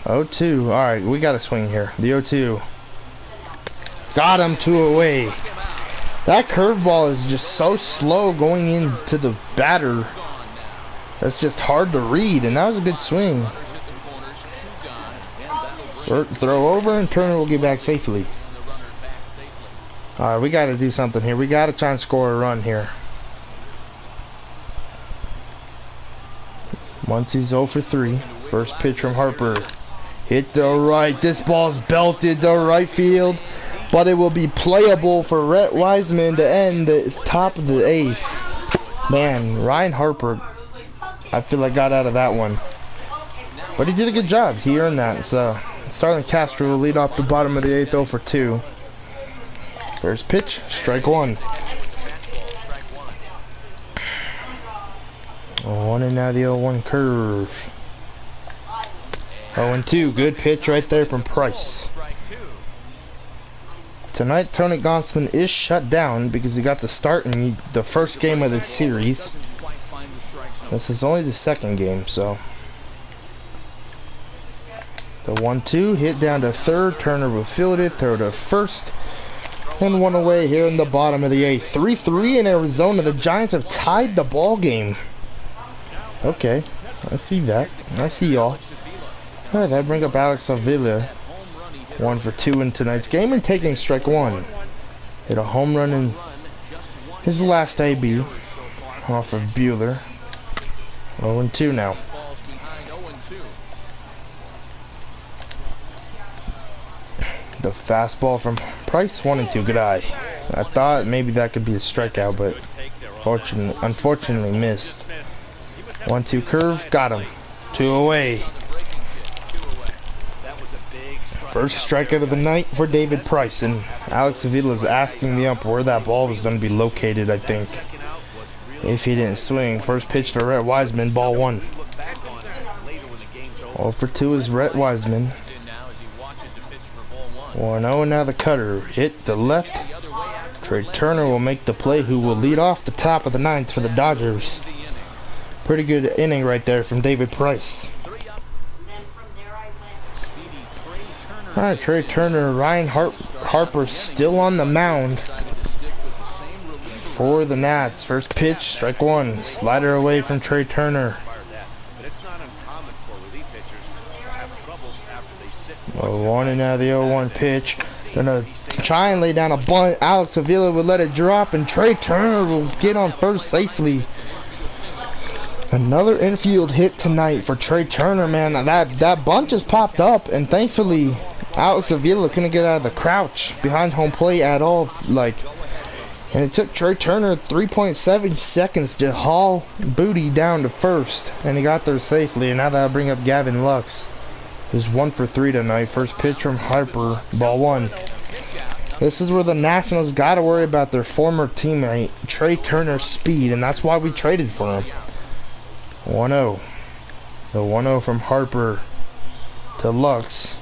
Speaker 1: 0-2. Alright, we got a swing here. The 0-2. Got him, 2 away. That curveball is just so slow going into the batter. That's just hard to read, and that was a good swing. Throw over, and Turner will get back safely. Alright, we got to do something here. We got to try and score a run here. Once he's 0 for 3. First pitch from Harper. Hit the right. This ball's belted to right field, but it will be playable for Rhett Wiseman to end the top of the 8th. Man, Ryan Harper, I feel like got out of that one. But he did a good job. He earned that. So, Starlin Castro will lead off the bottom of the 8th 0 for 2. First pitch, strike 1. 0-1 and now the 0-1 curve. 0-2, good pitch right there from Price. Tonight, Tony Gonsolin is shut down because he got the start in the first game of the series. This is only the second game, so. The 1-2 hit down to third. Turner will field it, throw to first. And 1 away here in the bottom of the 8th. 3-3 in Arizona. The Giants have tied the ball game. Okay, I see that. I see y'all. Alright, that brings up Alex Avila. 1 for 2 in tonight's game and taking strike 1. Hit a home run in his last debut off of Buehler. 0-2 now. The fastball from Price, 1-2. Good eye. I thought maybe that could be a strikeout, but unfortunately missed. 1-2 curve, got him. 2 away. First strikeout of the night for David Price, and Alex Avila is asking the ump where that ball was going to be located, I think, if he didn't swing. First pitch to Rhett Wiseman, ball 1. 0 for 2 is Rhett Wiseman. 1-0, now the cutter. Hit the left. Trey Turner will make the play, who will lead off the top of the 9th for the Dodgers. Pretty good inning right there from David Price. Alright, Trey Turner, Ryan Harper still on the mound for the Nats. First pitch, strike 1. Slider away from Trey Turner. 0-1 and now the 0-1 pitch. Gonna try and lay down a bunt. Alex Avila will let it drop, and Trey Turner will get on first safely. Another infield hit tonight for Trey Turner, man. That bunt just popped up, and thankfully Alex Avila couldn't get out of the crouch behind home plate at all. And it took Trey Turner 3.7 seconds to haul Booty down to first, and he got there safely. And now that'll bring up Gavin Lux. He's 1 for 3 tonight. First pitch from Harper, ball 1. This is where the Nationals got to worry about their former teammate Trey Turner's speed, and that's why we traded for him. 1-0. The 1-0 from Harper to Lux.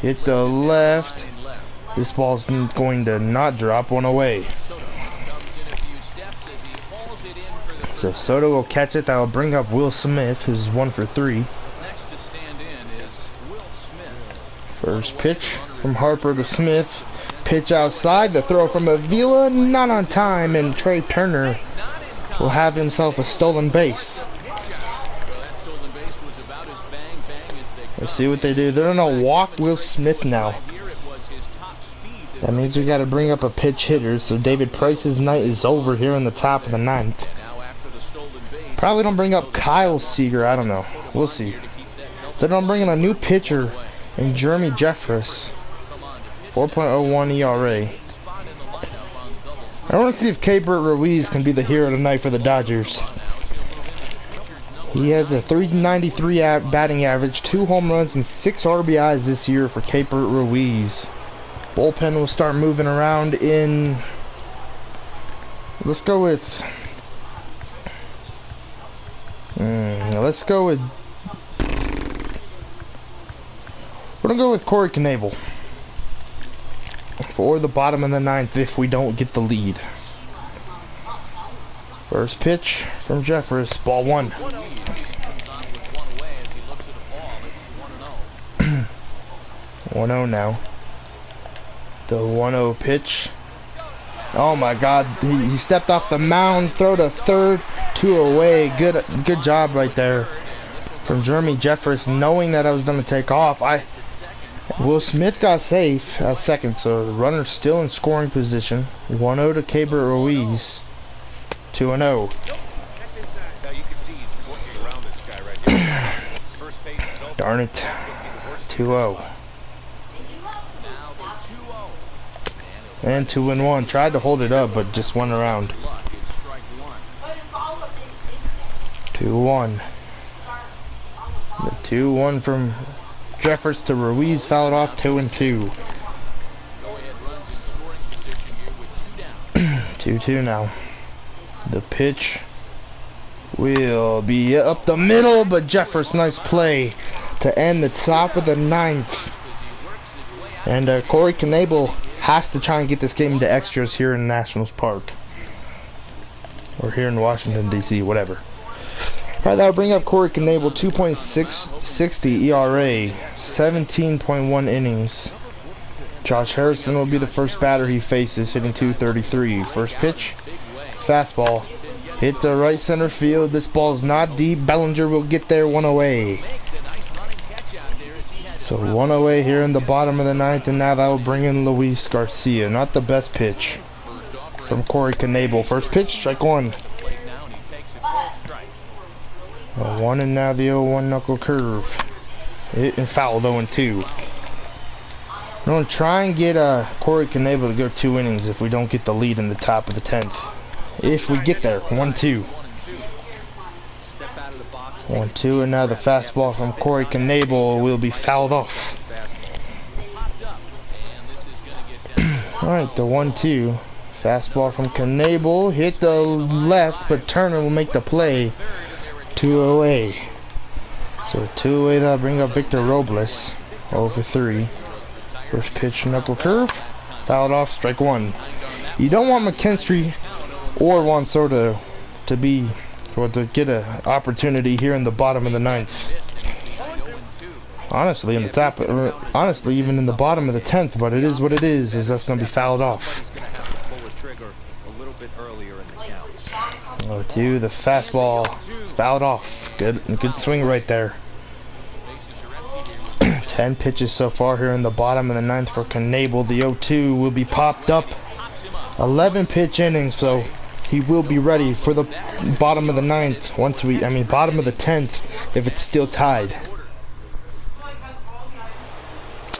Speaker 1: Hit the left. This ball's going to not drop. 1 away. So Soto will catch it. That will bring up Will Smith, who's 1 for 3. First pitch from Harper to Smith. Pitch outside. The throw from Avila, not on time, and Trey Turner will have himself a stolen base. Let's see what they do. They're gonna walk Will Smith now. That means we gotta bring up a pitch hitter, so David Price's night is over here in the top of the ninth. Probably don't bring up Kyle Seager, I don't know. We'll see. They're gonna bring in a new pitcher in Jeremy Jeffress. 4.01 ERA. I want to see if Keibert Ruiz can be the hero tonight for the Dodgers. He has a .393 batting average, 2 home runs, and 6 RBIs this year for Keibert Ruiz. Bullpen will start moving around in... Let's go with... let's go with... We're going to go with Corey Knebel for the bottom of the ninth if we don't get the lead. First pitch from Jeffress, ball 1. 1-0 now. The 1-0 pitch. Oh my God, he stepped off the mound, throw to third, 2 away. Good job right there from Jeremy Jeffress, knowing that I was going to take off. Will Smith got safe at second, so the runner's still in scoring position. 1-0 to Keibert Ruiz. 2-0. Darn it. 2-0. And 2-1. Tried to hold it up, but just went around. 2-1. The 2-1 from Jeffress to Ruiz, fouled off. 2-2. 2-2 now. The pitch will be up the middle, but Jeffress, nice play to end the top of the ninth. And Corey Knebel has to try and get this game into extras here in Nationals Park. Or here in Washington, D.C., whatever. Alright, that'll bring up Corey Knebel, 2.660 ERA, 17.1 innings. Josh Harrison will be the first batter he faces, hitting .233. First pitch, fastball, hit the right center field. This ball's not deep. Bellinger will get there, 1 away. So 1 away here in the bottom of the ninth, and now that will bring in Luis Garcia. Not the best pitch from Corey Knebel. First pitch, strike 1. 1 and now the 0-1 knuckle curve. Hit and fouled 0-2. I'm going to try and get Corey Knebel to go 2 innings if we don't get the lead in the top of the 10th. If we get there, 1-2. 1-2, and now the fastball from Corey Knebel will be fouled off. Alright, the 1-2. Fastball from Knebel, hit the left, but Turner will make the play. 2 away. So 2 away, that'll bring up Victor Robles. 0-3. First pitch, knuckle curve. Fouled off, strike 1. You don't want McKinstry or Juan Soto to be, or to get an opportunity here in the bottom of the ninth. Honestly, in the top, honestly, even in the bottom of the 10th, but it is what it is that's going to be fouled off. 0-2, the fastball fouled off. Good swing right there. 10 pitches so far here in the bottom of the ninth for Knebel. The 0-2 will be popped up. 11 pitch innings, so he will be ready for the bottom of the ninth. Bottom of the 10th if it's still tied.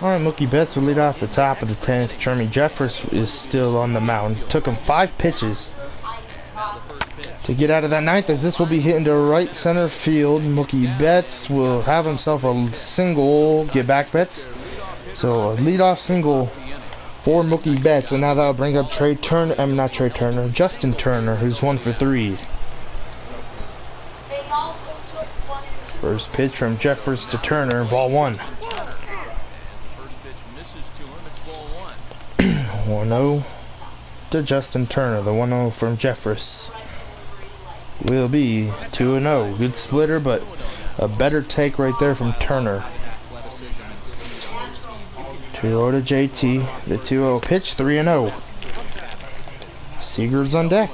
Speaker 1: Alright, Mookie Betts will lead off the top of the 10th. Jeremy Jeffress is still on the mound. Took him 5 pitches to get out of that ninth, as this will be hit into right center field. Mookie Betts will have himself a single. Get back, Betts. So a leadoff single for Mookie Betts, and now that'll bring up Justin Turner, who's 1 for 3. First pitch from Jeffress to Turner, ball 1. 1-0 to Justin Turner. The 1-0 from Jeffress will be 2-0. Good splitter, but a better take right there from Turner. 2-0 to JT. The 2-0 pitch, 3-0. Seager's on deck.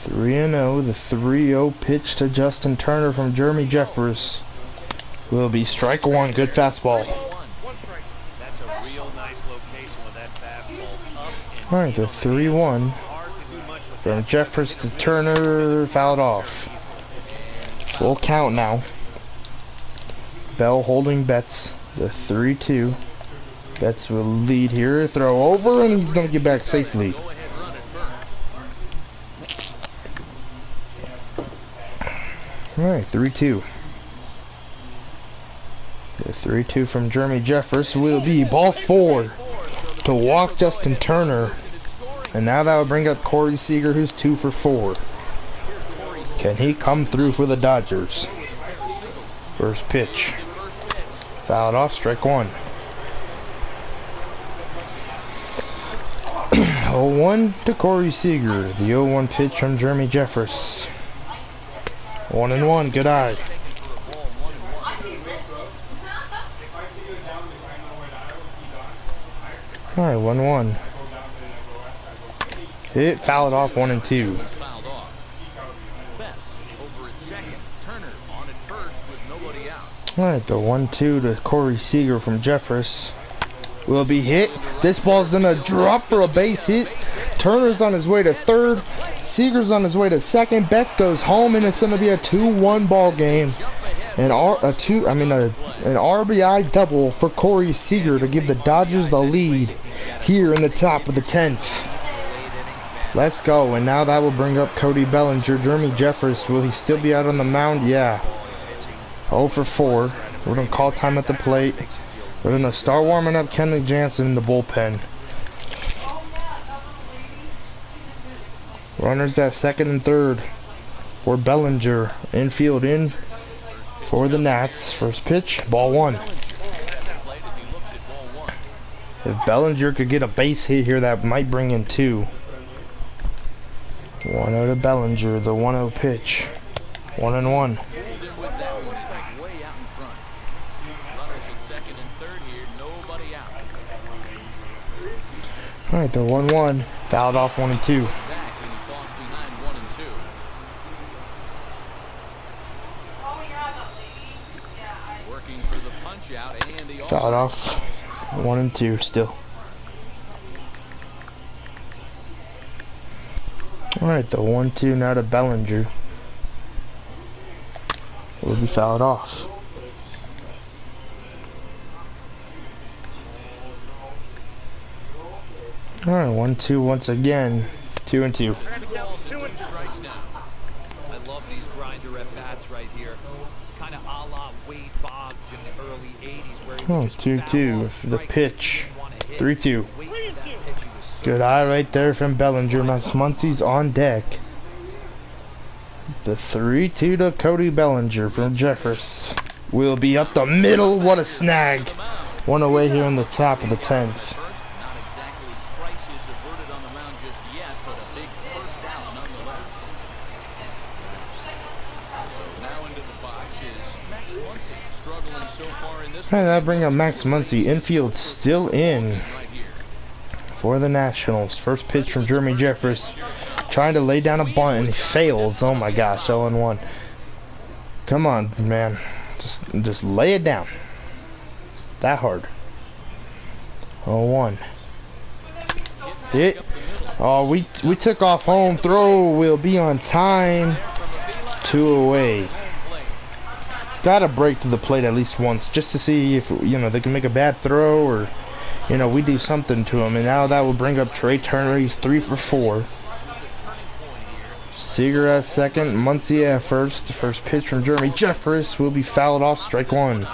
Speaker 1: 3-0. The 3-0 pitch to Justin Turner from Jeremy Jeffers will be strike one. Good fastball.
Speaker 2: That's a real nice location with that fastball up.
Speaker 1: Alright, the 3-1 from Jeffers to Turner, fouled off. Full count now. Bell holding Betts. The 3-2. Betts will lead here. Throw over, and he's going to get back safely. Alright, 3-2. The 3-2 from Jeremy Jeffers will be ball 4 to walk Justin Turner. And now that will bring up Corey Seager, who's 2 for 4. Can he come through for the Dodgers? First pitch. Fouled off, strike one. 0-1 to Corey Seager. The 0-1 pitch from Jeremy Jeffers. 1-1, good eye. Alright, 1-1. Hit, fouled off, 1-2. Alright, the 1-2 to Corey Seager from Jeffers will be hit. This ball's gonna drop for a base hit. Turner's on his way to third. Seager's on his way to second. Betts goes home, and it's gonna be a 2-1 ball game. An RBI double for Corey Seager to give the Dodgers the lead here in the top of the 10th. Let's go, and now that will bring up Cody Bellinger. Jeremy Jeffers, will he still be out on the mound? Yeah. 0 for 4. We're going to call time at the plate. We're going to start warming up Kenley Jansen in the bullpen. Runners at second and third for Bellinger. Infield in for the Nats. First pitch, ball 1. If Bellinger could get a base hit here, that might bring in 2. 1-0 to Bellinger, the 1-0 pitch. 1-1. Alright, the 1-1. Fouled off, 1-2. Fouled off, 1-2 still. Alright, the 1-2 now to Bellinger. Will be fouled off. Alright, 1-2 once again. 2-2.
Speaker 2: I love these grinder at bats right here. Kind of a la Wade Boggs in the early 80s where he would just
Speaker 1: 2-2 for the pitch. 3-2. Good eye right there from Bellinger. Max Muncy's on deck. The 3-2 to Cody Bellinger from Jeffers. Will be up the middle. What a snag. One away here in the top of the 10th. Alright, that bring up Max Muncy. Infield still in for the Nationals. First pitch from Jeremy Jeffers. Trying to lay down a bunt and he fails. Oh my gosh, 0-1. Come on, man. Just lay it down. It's that hard. 0-1. Hit. Oh, we took off home. Throw will be on time. 2 away. Gotta break to the plate at least once just to see if, they can make a bad throw or, we do something to him. And now that will bring up Trey Turner. He's 3 for 4. Seager at second, Muncy at first. The first pitch from Jeremy Jeffers will be fouled off, strike 1.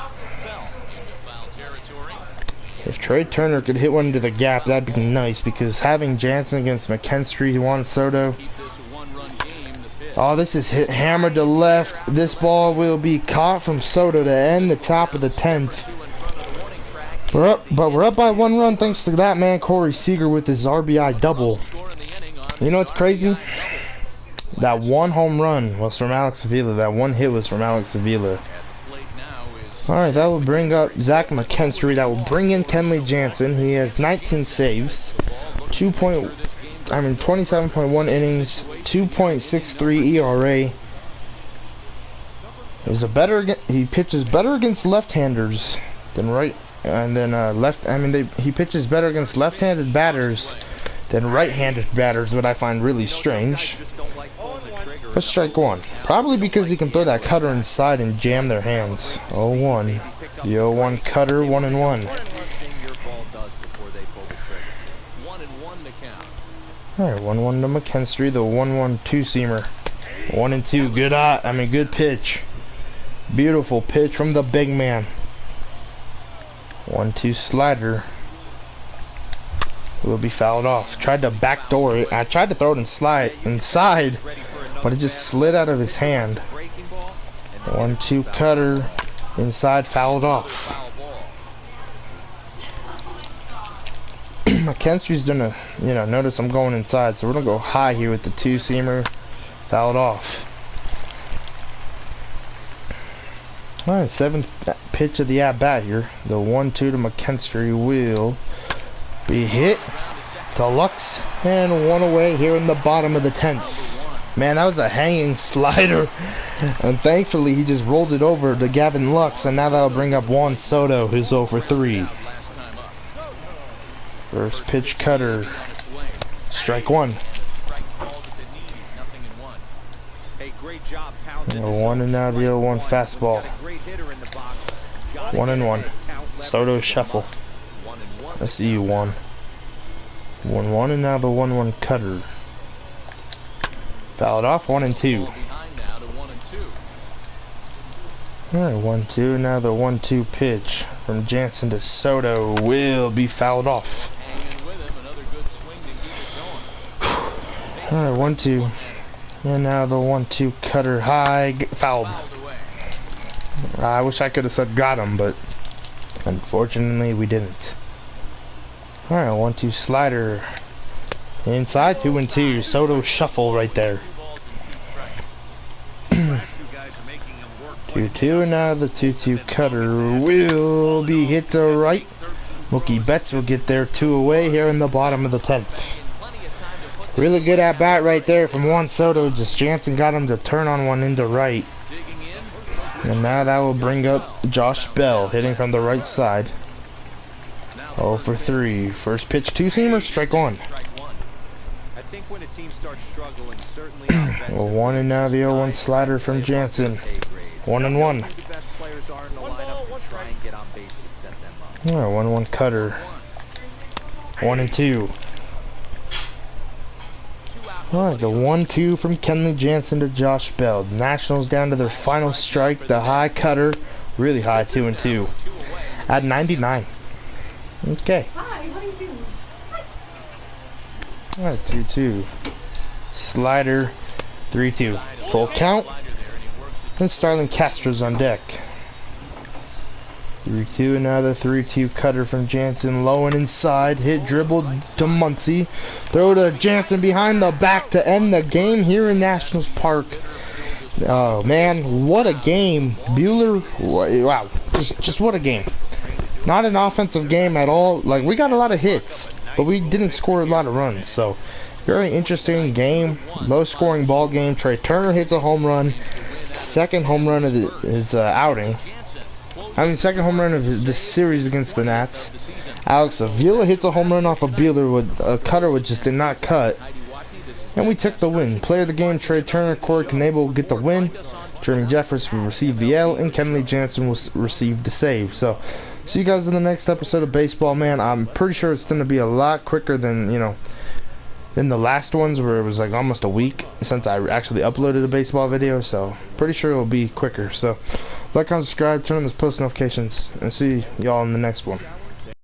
Speaker 1: If Trey Turner could hit one into the gap, that'd be nice, because having Jansen against McKinstry, Juan Soto. Oh, this is hit hammered to left. This ball will be caught from Soto to end the top of the 10th. We're up by 1 run thanks to that man Corey Seager with his RBI double. You know what's crazy? That 1 home run was from Alex Avila. That 1 hit was from Alex Avila. Alright, that will bring up Zach McKinstry. That will bring in Kenley Jansen. He has 19 saves, 27.1 innings, 2.63 ERA. He pitches better against left-handers than right, and then he pitches better against left-handed batters than right-handed batters, what I find really strange. Let's strike one. Probably because he can throw that cutter inside and jam their hands. 0-1. The 0-1 cutter, 1-1. Alright, 1-1 to McKinstry, the 1-1 two-seamer. 1-2, good pitch. Beautiful pitch from the big man. 1-2 slider. Will be fouled off. Tried to backdoor it. I tried to throw it inside, but it just slid out of his hand. 1-2 cutter. Inside, fouled off. McKinstry's gonna, notice I'm going inside, so we're gonna go high here with the two-seamer. Fouled off. Alright, 7th pitch of the at-bat here. The 1-2 to McKinstry will be hit to Lux, and one away here in the bottom of the 10th. Man, that was a hanging slider, and thankfully he just rolled it over to Gavin Lux, and now that'll bring up Juan Soto, who's 0 for 3. First pitch cutter, strike one. 1 and now the 0-1 fastball. 1-1. Soto shuffle. I see you, 1. 1-1 and now the 1-1 cutter. Fouled off, 1-2. Alright, 1-2, now the 1-2 pitch from Jansen to Soto will be fouled off. Alright, 1-2. And now the 1-2 cutter high, fouled. I wish I could have said got him, but unfortunately we didn't. Alright, 1-2 slider. Inside, 2-2. Soto shuffle right there. 2-2, and now the 2-2 cutter will be hit to right. Mookie Betts will get there 2 away here in the bottom of the 10th. Really good at bat right there from Juan Soto. Just Jansen got him to turn on one into right. And now that will bring up Josh Bell hitting from the right side. 0 for 3. First pitch, two-seamer, strike one.
Speaker 2: I think when a team starts struggling, certainly
Speaker 1: 1 and now the 0-1 slider from Jansen. 1-1. Alright, 1-1 cutter. 1-2. Alright, the 1-2 from Kenley Jansen to Josh Bell. The Nationals down to their final strike. The high cutter, really high, 2-2. At 99. Okay.
Speaker 5: Hi, what are you doing?
Speaker 1: Alright, 2-2. Slider, 3-2. Full count. And Starlin Castro's on deck. 3-2, another 3-2 cutter from Jansen, low and inside, hit, dribbled to Muncy, throw to Jansen behind the back to end the game here in Nationals Park. Oh man, what a game. Buehler, wow, just what a game. Not an offensive game at all. Like, we got a lot of hits, but we didn't score a lot of runs, so very interesting game, low scoring ball game. Trey Turner hits a home run, second home run of his outing. Second home run of this series against the Nats. Alex Avila hits a home run off a Buehler with a cutter which just did not cut. And we took the win. Player of the game, Trey Turner, Corey Knebel will get the win. Jeremy Jeffress will receive the L, and Kenley Jansen will receive the save. So, see you guys in the next episode of Baseball Man. I'm pretty sure it's going to be a lot quicker than, than the last ones where it was like almost a week since I actually uploaded a baseball video. So, pretty sure it will be quicker. So, like, comment, subscribe, turn on those post notifications, and see y'all in the next one.